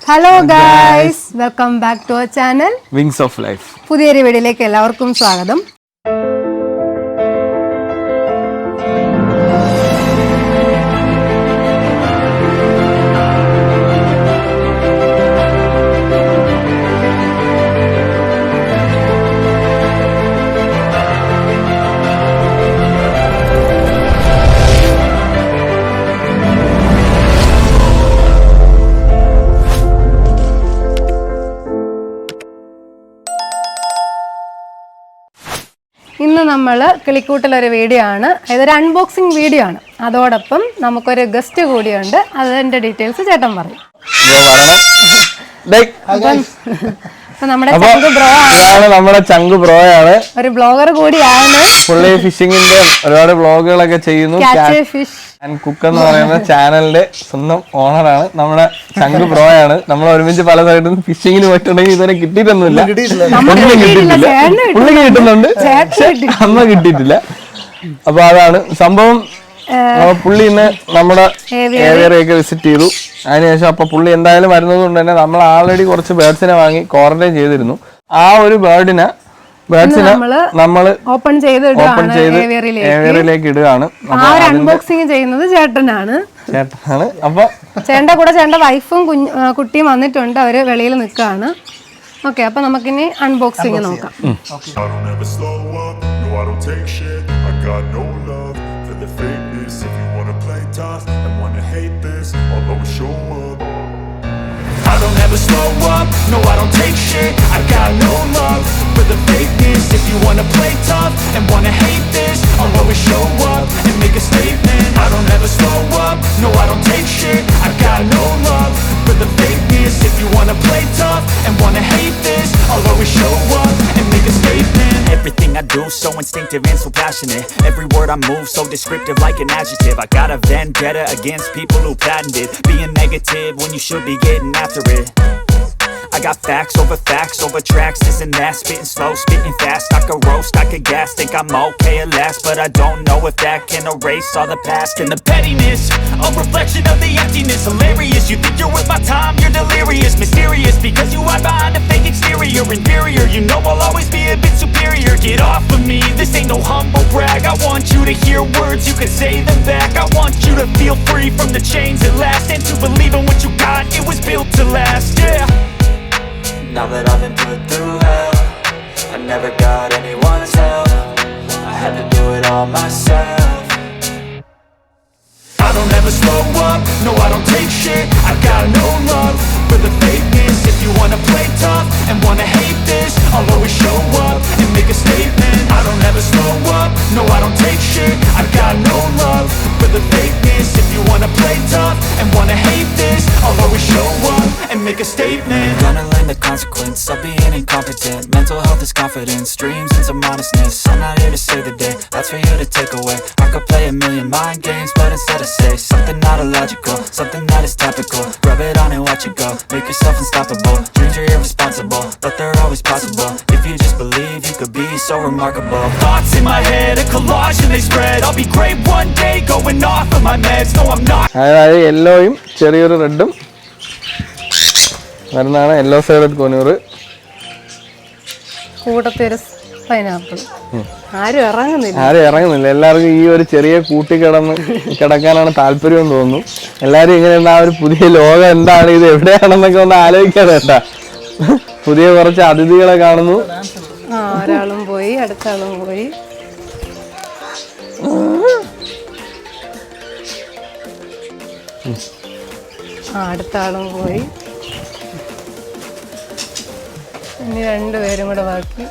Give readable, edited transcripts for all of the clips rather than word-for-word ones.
Hello guys, welcome back to our channel Wings of Life. പുതിയൊരു വീഡിയോയിലേക്ക് എല്ലാവർക്കും സ്വാഗതം. ഇന്ന് നമ്മൾ കിളിക്കൂട്ടിലൊരു വീഡിയോ ആണ്, ഇതൊരു അൺബോക്സിങ് വീഡിയോ ആണ്. അതോടൊപ്പം നമുക്കൊരു ഗസ്റ്റ് കൂടിയുണ്ട്, അതിന്റെ ഡീറ്റെയിൽസ് ചേട്ടൻ പറയും. നമ്മുടെ ചങ്കു ബ്രോ ആണ്, ഒരു ബ്ലോഗർ കൂടിയാണ്. പുള്ളി ഫിഷിങ്ങിന്റെ ഒരുപാട് വ്ളോഗുകളൊക്കെ ചെയ്യുന്നു. ഫിഷ് ആൻഡ് കുക്ക് എന്ന് പറയുന്ന ചാനലിന്റെ സ്വന്തം ഓണറാണ് നമ്മുടെ ചങ്കു ബ്രോ ആണ്. നമ്മൾ ഒരുമിച്ച് പല സൈഡിൽ നിന്ന് ഫിഷിങ്ങിന് പോയിട്ടുണ്ടെങ്കിൽ ഇതുവരെ കിട്ടിയിട്ടൊന്നുമില്ല. പുള്ളിക്ക് കിട്ടുന്നുണ്ട്, അമ്മ കിട്ടിയിട്ടില്ല. അപ്പൊ അതാണ് സംഭവം. പുള്ളി ഇന്ന് നമ്മുടെ ഏരിയയൊക്കെ വിസിറ്റ് ചെയ്തു. അതിനുശേഷം അപ്പൊ പുള്ളി എന്തായാലും വരുന്നത് കൊണ്ട് തന്നെ നമ്മൾ ആൾറെഡി കുറച്ച് ബേർഡ്സിനെ വാങ്ങി ക്വാറന്റൈൻ ചെയ്തിരുന്നു. ആ ഒരു ബേർഡ്സിനെ നമ്മള് ഓപ്പൺ ചെയ്ത് ഏവിയറിലേക്ക് ഇടുകയാണ്. അൺബോക്സിംഗ് ചെയ്യുന്നത് ചേട്ടനാണ്. അപ്പൊ ചേട്ടന്റെ കൂടെ ചേട്ടന്റെ വൈഫും കുട്ടിയും വന്നിട്ടുണ്ട്, അവര് വെളിയിൽ നിൽക്കുകയാണ്. ഓക്കെ, അപ്പൊ നമുക്കിനി അൺബോക്സിംഗ് നോക്കാം. I don't ever slow up, no I don't take shit. I got no love for the fakeness. If you wanna play tough and wanna hate this, I'll always show up and make a statement. I don't ever slow up, no I don't take shit. I got no love for the fakeness. If you wanna play tough and wanna hate this, I'll always show up and make a statement. Everything I do so instinctive and so passionate. Every word I move so descriptive like an adjective. I got a vendetta against people who patented being negative when you should be getting after it. I got facts over tracks, this and that. Spitting slow, spitting fast. I could roast, I could gas. Think I'm okay at last, but I don't know if that can erase all the past. And the pettiness, a reflection of the emptiness. Hilarious, you think you're worth my time, you're delirious. Mysterious, because you hide behind a fake exterior. Inferior, you know I'll always be a bit superior. Get off of me, this ain't no humble brag. I want you to hear words, you can say them back. I want you to feel free from the chains at last, and to believe in what you got, it was built to last, yeah. Now that I've been put through hell, I never got anyone's help. I had to do it all myself. I don't ever slow up, no I don't take shit. I got no love for the fakeness. If you wanna play tough and wanna hate this, I'll always show up and make a statement. I don't ever slow up, no I don't take shit. I got no love for the fakeness. If you wanna play tough and wanna hate this, I'll always show up and make a statement. Gonna learn the consequence of being incompetent. Mental health is confidence, dreams and some honestness. I'm not here to save the day, that's for you to take away. I could play a million mind games, but instead I say something not illogical, something that is topical. Rub it on and watch it go, make yourself unstoppable. Dreams are irresponsible, but they're always possible. If you just believe, you could be so remarkable. Thoughts in my head, a collage and they spread. I'll be great one day, going off of my meds. No I'm not. അതായത് യെല്ലോയും ചെറിയൊരു റെഡും വരുന്നതാണ്. Yellow side കൊനൂറ്, കൂട്ടത്തൊരു pineapple. ആരും ഇറങ്ങുന്നില്ല. എല്ലാവർക്കും ഈ ഒരു ചെറിയ കൂട്ടി കിടക്കാനാണ് താല്പര്യം എന്ന് തോന്നുന്നു. എല്ലാരും ഇങ്ങനെ എന്താ ഒരു പുതിയ ലോകം എന്താണ്, ഇത് എവിടെയാണെന്നൊക്കെ ഒന്ന് ആലോചിക്കാൻ വേണ്ട. പുതിയ കുറച്ച് അതിഥികളെ കാണുന്നു. ഒരാളും പോയി, അടുത്ത ആളും പോയി. അടുത്ത ആളും പോയി. ഇനി രണ്ടുപേരും കൂടെ ബാക്കി.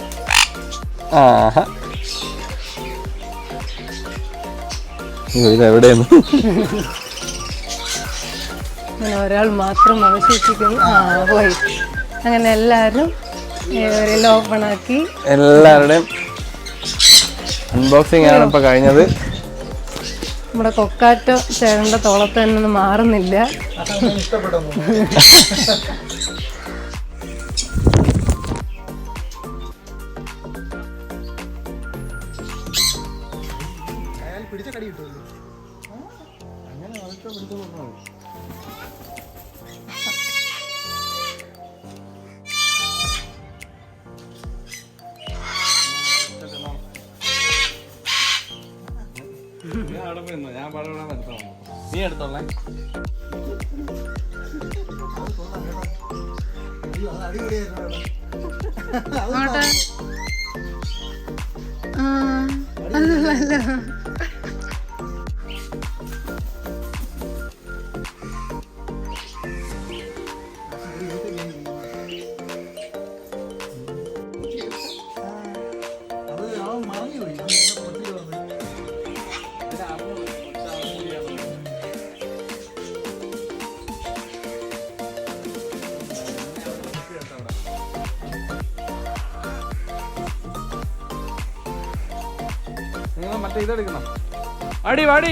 ഇതെവിടെയാണ്? അങ്ങനെ ഒരാൾ മാത്രം അവശേഷിക്കുന്നു. പോയി. അങ്ങനെ എല്ലാവരും ഓപ്പൺ ആക്കി. എല്ലാവരുടെയും അൺബോക്സിംഗ് ആണ് ഇപ്പൊ കഴിഞ്ഞത്. നമ്മുടെ കൊക്കാറ്റോ ചേട്ടന്റെ തോളത്ത് തന്നെ മാറുന്നില്ല. പിടിച്ച കടി കിട്ടുമല്ലോ. അങ്ങനെ ഞാൻ പടം എടുത്തോ, നീ എടുത്തോളേ. നിങ്ങൾ മറ്റേ ഇതെടുക്കണം. അടി വാടി,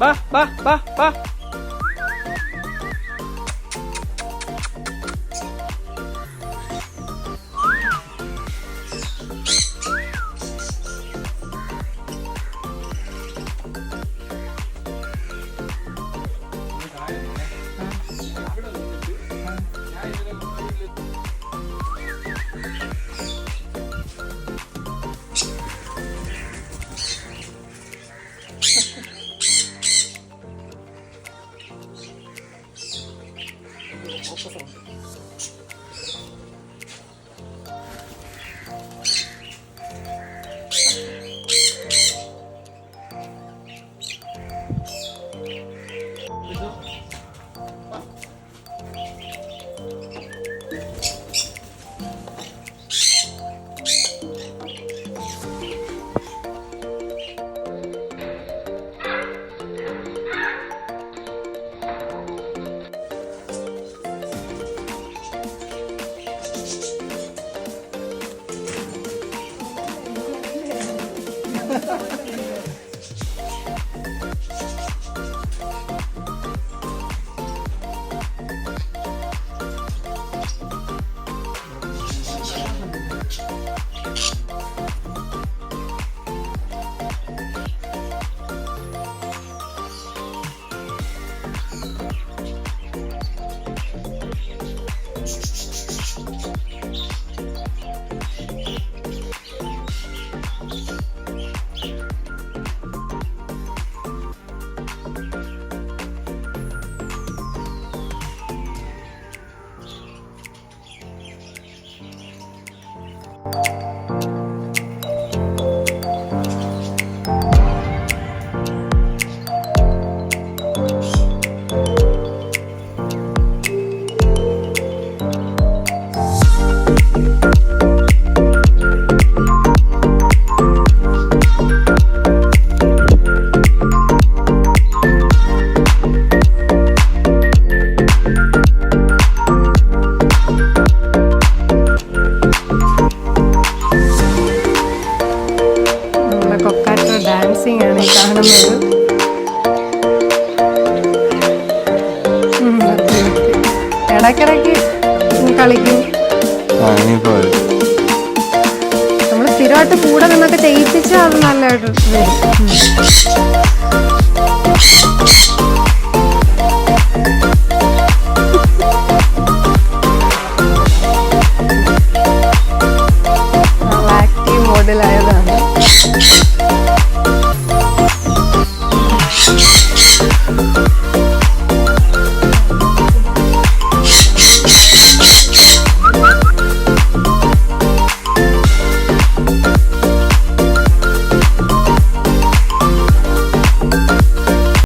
ബാ ബാ ബാ ബാ. ഡാൻസിങ് ആണ് ഈ കാണുന്നത്. ഇടയ്ക്കിടയ്ക്ക് കളിക്കും. നമ്മൾ സ്ഥിരമായിട്ട് കൂടെ നിന്നൊക്കെ ചെയ്യിപ്പിച്ചാൽ അത് നല്ലതായിട്ട് വരും.